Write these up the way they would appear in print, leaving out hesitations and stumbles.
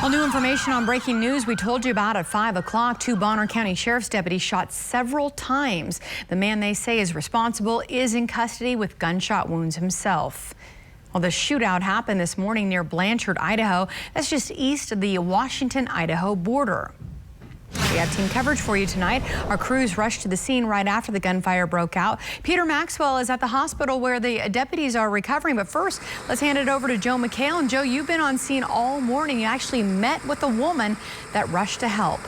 Well, new information on breaking news we told you about at 5 o'clock. 2 Bonner County Sheriff's deputies shot several times. The man they say is responsible is in custody with gunshot wounds himself. Well, the shootout happened this morning near Blanchard, Idaho. That's just east of the Washington-Idaho border. We have team coverage for you tonight. Our crews rushed to the scene right after the gunfire broke out. Peter Maxwell is at the hospital where the deputies are recovering. But first, let's hand it over to Joe McHale. And Joe, you've been on scene all morning. You actually met with a woman that rushed to help.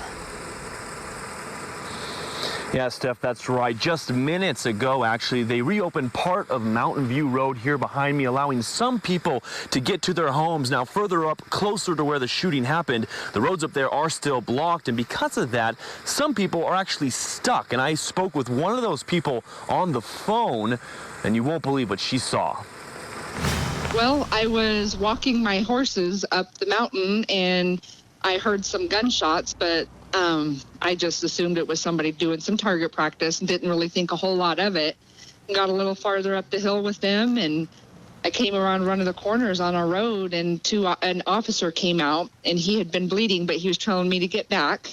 Yeah, Steph, that's right. Just minutes ago, actually, they reopened part of Mountain View Road here behind me, allowing some people to get to their homes. Now, further up, closer to where the shooting happened, the roads up there are still blocked. And because of that, some people are actually stuck. And I spoke with one of those people on the phone, and you won't believe what she saw. Well, I was walking my horses up the mountain, and I heard some gunshots, but I just assumed it was somebody doing some target practice and didn't really think a whole lot of it. Got a little farther up the hill with them, and I came around one of the corners on our road, and an officer came out, and he had been bleeding, but he was telling me to get back.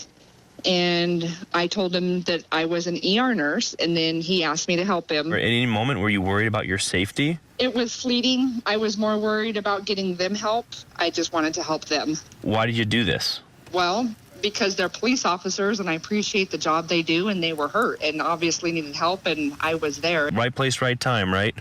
And I told him that I was an ER nurse, and then he asked me to help him. At any moment, were you worried about your safety? It was fleeting. I was more worried about getting them help. I just wanted to help them. Why did you do this? Well, because they're police officers, and I appreciate the job they do, and they were hurt and obviously needed help, and I was there. Right place, right time, right?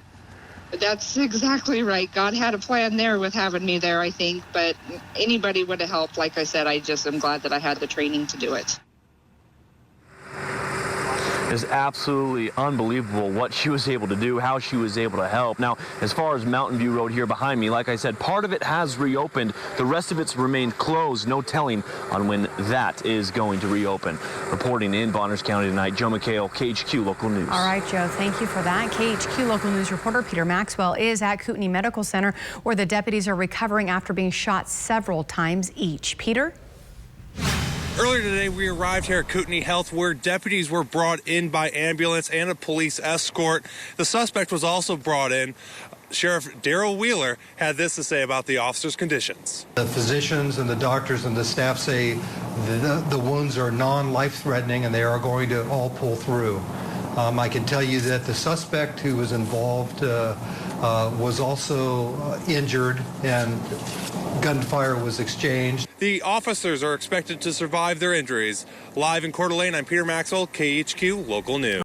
That's exactly right. God had a plan there with having me there, I think, but anybody would have helped. Like I said, I just am glad that I had the training to do it. It's absolutely unbelievable what she was able to do, how she was able to help. Now, as far as Mountain View Road here behind me, like I said, part of it has reopened. The rest of it's remained closed. No telling on when that is going to reopen. Reporting in Bonners County tonight, Joe McHale, KHQ Local News. All right, Joe, thank you for that. KHQ Local News reporter Peter Maxwell is at Kootenai Medical Center, where the deputies are recovering after being shot several times each. Peter? Earlier today, we arrived here at Kootenai Health, where deputies were brought in by ambulance and a police escort. The suspect was also brought in. Sheriff Darrell Wheeler had this to say about the officer's conditions. The physicians and the doctors and the staff say the wounds are non-life-threatening and they are going to all pull through. I can tell you that the suspect who was involved was also injured, and gunfire was exchanged. The officers are expected to survive their injuries. Live in Coeur d'Alene, I'm Peter Maxwell, KHQ Local News.